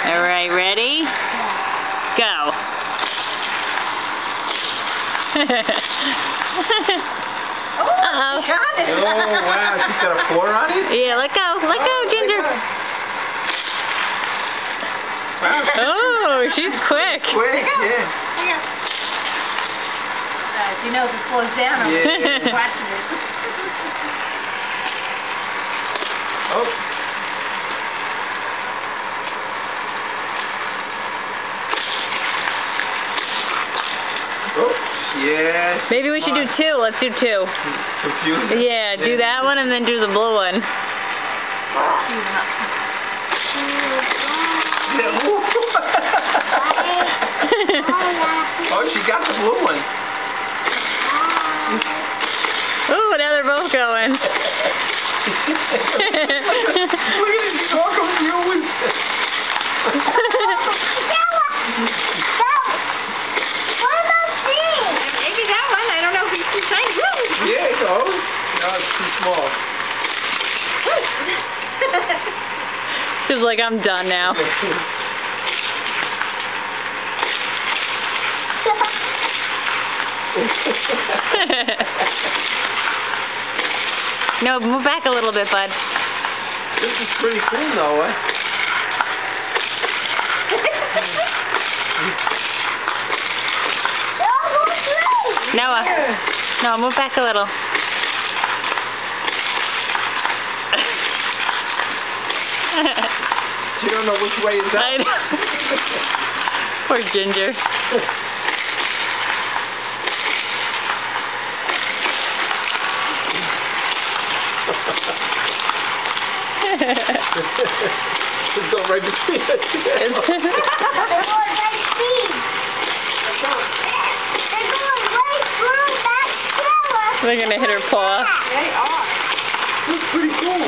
All right, ready? Go. Uh-oh. Oh, wow. She's got a 4 on it? Yeah, let go. Let go, Ginger. Wow. Oh, she's quick. Quick, yeah. You know if it slows down, I'm Yeah. watching it. Oh. Oh, yeah. Maybe we should do 2. Let's do 2. Confusing. Yeah, do that one and then do the blue one. Oh, she got the blue one. Oh, now they're both going. Look at it, she's all confused. Maybe that one. I don't know if it's too tiny. Yeah, it goes. No, it's too small. She's like, I'm done now. No, move back a little bit, bud. This is pretty cool, Noah. Noah. Noah, move back a little. You don't know which way is up. I know. Poor Ginger. Just go right between the two. They're gonna hit her paw. They are. That's pretty cool.